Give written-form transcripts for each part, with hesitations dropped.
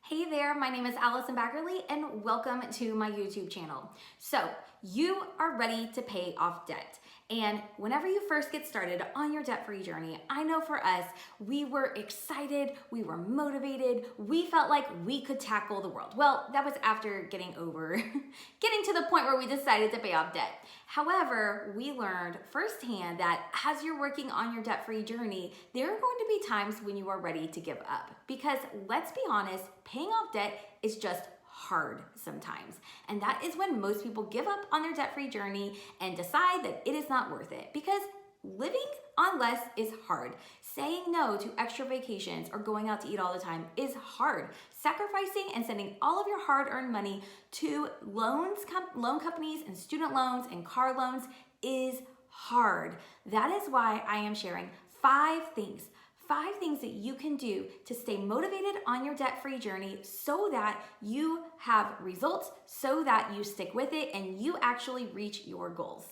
Hey there, my name is Allison Baggerly and welcome to my YouTube channel. So you are ready to pay off debt. And whenever you first get started on your debt-free journey, I know for us, we were excited, we were motivated, we felt like we could tackle the world. Well, that was after getting to the point where we decided to pay off debt. However, we learned firsthand that as you're working on your debt-free journey, there are going to be times when you are ready to give up. Because let's be honest, paying off debt is just hard sometimes. And that is when most people give up on their debt-free journey and decide that it is not worth it, because living on less is hard. Saying no to extra vacations or going out to eat all the time is hard. Sacrificing and sending all of your hard-earned money to loan companies and student loans and car loans is hard. That is why I am sharing five things that you can do to stay motivated on your debt-free journey so that you have results, so that you stick with it and you actually reach your goals.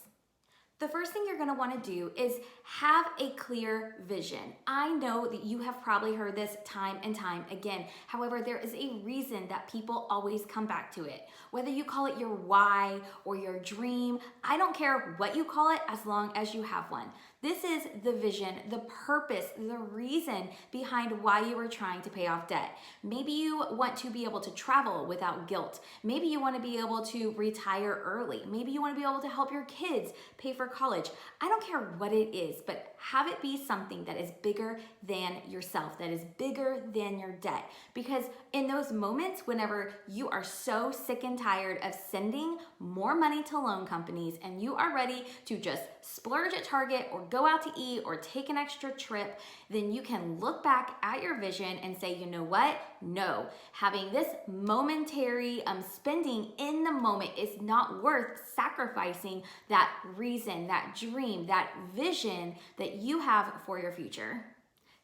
The first thing you're gonna wanna do is have a clear vision. I know that you have probably heard this time and time again. However, there is a reason that people always come back to it. Whether you call it your why or your dream, I don't care what you call it as long as you have one. This is the vision, the purpose, the reason behind why you are trying to pay off debt. Maybe you want to be able to travel without guilt. Maybe you want to be able to retire early. Maybe you want to be able to help your kids pay for college. I don't care what it is, but have it be something that is bigger than yourself, that is bigger than your debt. Because in those moments, whenever you are so sick and tired of sending more money to loan companies and you are ready to just splurge at Target or go out to eat or take an extra trip, then you can look back at your vision and say, you know what? No, having this momentary spending in the moment is not worth sacrificing that reason, that dream, that vision that you have for your future.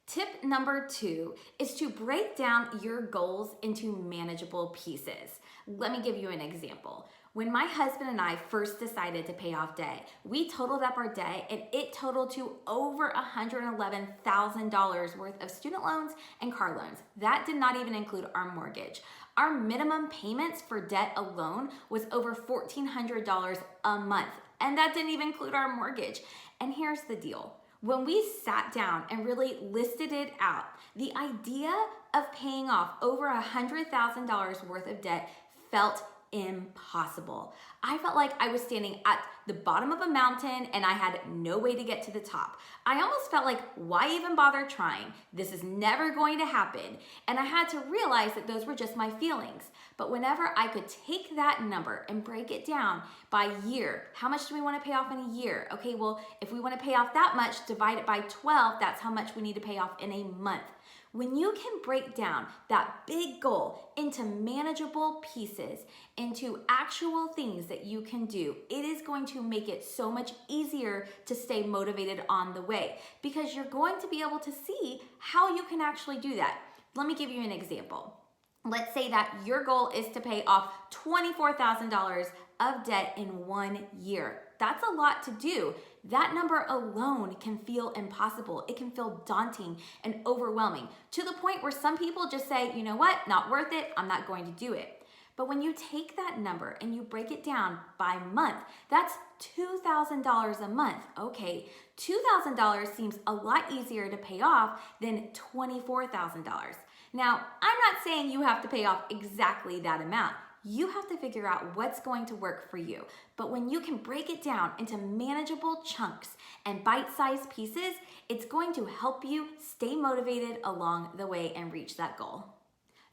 Tip number 2 is to break down your goals into manageable pieces. Let me give you an example. When my husband and I first decided to pay off debt, we totaled up our debt and it totaled to over $111,000 worth of student loans and car loans. That did not even include our mortgage. Our minimum payments for debt alone was over $1,400 a month, and that didn't even include our mortgage. And here's the deal. When we sat down and really listed it out, the idea of paying off over $100,000 worth of debt felt impossible. I felt like I was standing at the bottom of a mountain and I had no way to get to the top. I almost felt like, why even bother trying? This is never going to happen. And I had to realize that those were just my feelings. But whenever I could take that number and break it down by year, how much do we want to pay off in a year? Okay, well, if we want to pay off that much, divide it by 12, that's how much we need to pay off in a month. When you can break down that big goal into manageable pieces, into actual things that you can do, it is going to make it so much easier to stay motivated on the way, because you're going to be able to see how you can actually do that. Let me give you an example. Let's say that your goal is to pay off $24,000 of debt in 1 year. That's a lot to do. That number alone can feel impossible. It can feel daunting and overwhelming, to the point where some people just say, you know what, not worth it, I'm not going to do it. But when you take that number and you break it down by month, that's $2,000 a month. Okay, $2,000 seems a lot easier to pay off than $24,000. Now, I'm not saying you have to pay off exactly that amount. You have to figure out what's going to work for you. But when you can break it down into manageable chunks and bite-sized pieces, it's going to help you stay motivated along the way and reach that goal.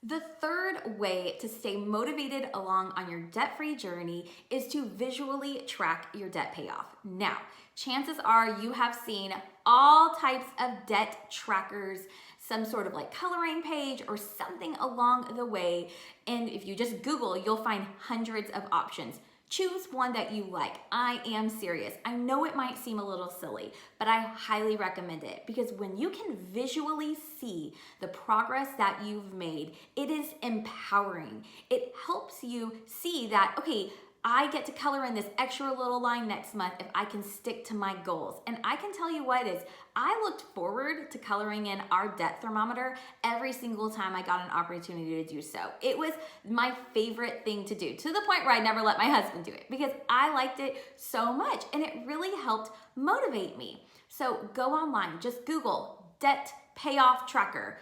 The third way to stay motivated along on your debt-free journey is to visually track your debt payoff. Now, chances are you have seen all types of debt trackers, some sort of like coloring page or something along the way. And if you just Google, you'll find hundreds of options. Choose one that you like. I am serious. I know it might seem a little silly, but I highly recommend it, because when you can visually see the progress that you've made, it is empowering. It helps you see that, okay, I get to color in this extra little line next month if I can stick to my goals. And I can tell you what is, I looked forward to coloring in our debt thermometer every single time I got an opportunity to do so. It was my favorite thing to do, to the point where I never let my husband do it because I liked it so much and it really helped motivate me. So go online, just Google debt payoff tracker,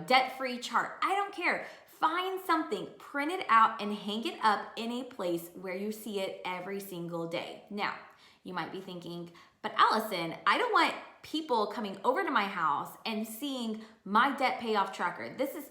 debt-free chart. I don't care. Find something, print it out, and hang it up in a place where you see it every single day. Now, you might be thinking, but Allison, I don't want people coming over to my house and seeing my debt payoff tracker. This is,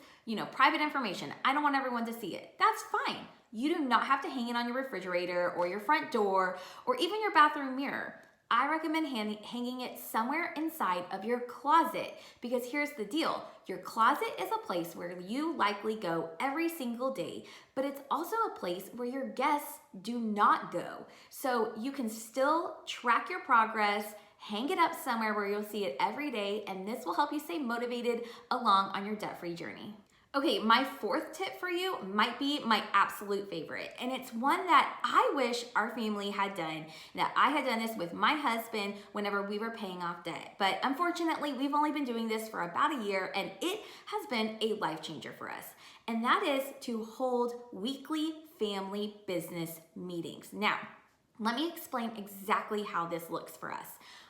private information. I don't want everyone to see it. That's fine. You do not have to hang it on your refrigerator or your front door or even your bathroom mirror. I recommend hanging it somewhere inside of your closet because here's the deal. Your closet is a place where you likely go every single day, but it's also a place where your guests do not go. So you can still track your progress, hang it up somewhere where you'll see it every day, and this will help you stay motivated along on your debt-free journey. Okay, my fourth tip for you might be my absolute favorite, and it's one that I wish our family had done, that I had done this with my husband whenever we were paying off debt. But unfortunately, we've only been doing this for about a year, and it has been a life changer for us. And that is to hold weekly family business meetings. Now, let me explain exactly how this looks for us.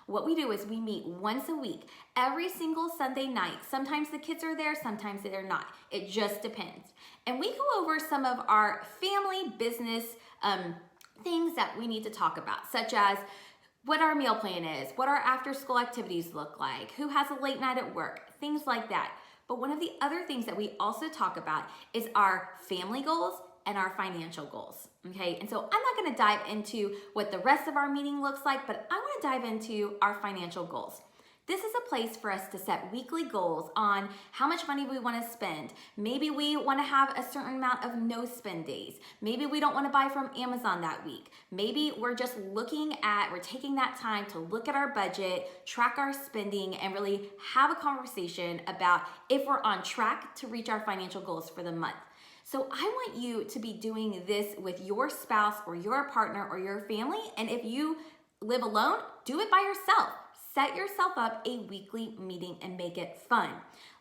What we do is we meet once a week, every single Sunday night. Sometimes the kids are there, sometimes they're not. It just depends. And we go over some of our family business things that we need to talk about, such as what our meal plan is, what our after school activities look like, who has a late night at work, things like that. But one of the other things that we also talk about is our family goals and our financial goals, okay? And so I'm not gonna dive into what the rest of our meeting looks like, but I wanna dive into our financial goals. This is a place for us to set weekly goals on how much money we wanna spend. Maybe we wanna have a certain amount of no spend days. Maybe we don't wanna buy from Amazon that week. Maybe we're just we're taking that time to look at our budget, track our spending, and really have a conversation about if we're on track to reach our financial goals for the month. So I want you to be doing this with your spouse or your partner or your family. And if you live alone, do it by yourself. Set yourself up a weekly meeting and make it fun.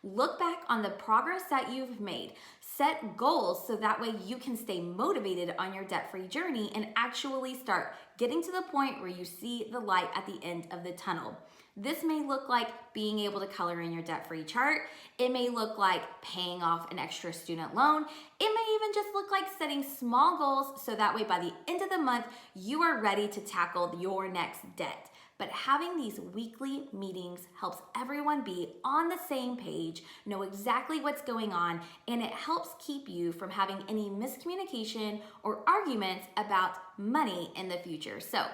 Look back on the progress that you've made. Set goals so that way you can stay motivated on your debt-free journey and actually start getting to the point where you see the light at the end of the tunnel. This may look like being able to color in your debt-free chart. It may look like paying off an extra student loan. It may even just look like setting small goals so that way by the end of the month, you are ready to tackle your next debt. But having these weekly meetings helps everyone be on the same page, know exactly what's going on, and it helps keep you from having any miscommunication or arguments about money in the future. So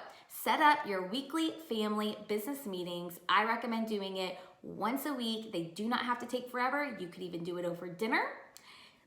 set up your weekly family business meetings. I recommend doing it once a week. They do not have to take forever. You could even do it over dinner,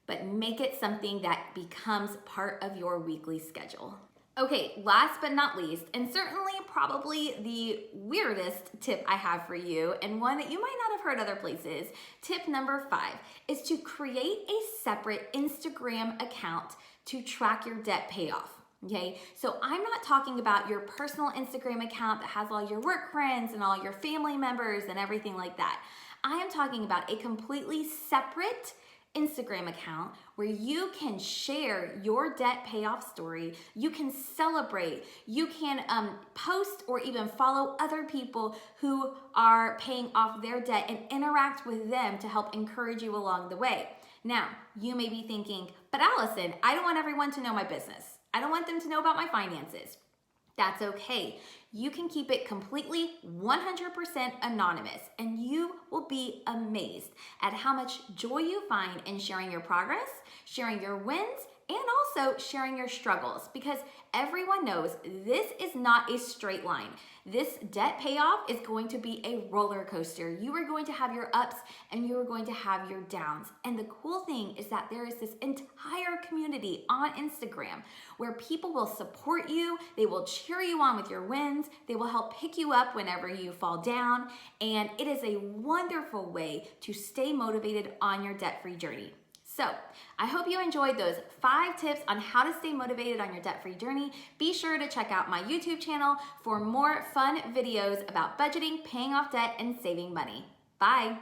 but make it something that becomes part of your weekly schedule. Okay, last but not least, and certainly probably the weirdest tip I have for you, and one that you might not have heard other places, tip number 5 is to create a separate Instagram account to track your debt payoff. Okay, so I'm not talking about your personal Instagram account that has all your work friends and all your family members and everything like that. I am talking about a completely separate Instagram account where you can share your debt payoff story, you can celebrate, you can post or even follow other people who are paying off their debt and interact with them to help encourage you along the way. Now, you may be thinking, but Allison, I don't want everyone to know my business. I don't want them to know about my finances. That's okay. You can keep it completely 100% anonymous, and you will be amazed at how much joy you find in sharing your progress, sharing your wins, and also sharing your struggles, because everyone knows this is not a straight line. This debt payoff is going to be a roller coaster. You are going to have your ups and you are going to have your downs. And the cool thing is that there is this entire community on Instagram where people will support you, they will cheer you on with your wins, they will help pick you up whenever you fall down, and it is a wonderful way to stay motivated on your debt-free journey. So I hope you enjoyed those 5 tips on how to stay motivated on your debt-free journey. Be sure to check out my YouTube channel for more fun videos about budgeting, paying off debt, and saving money. Bye.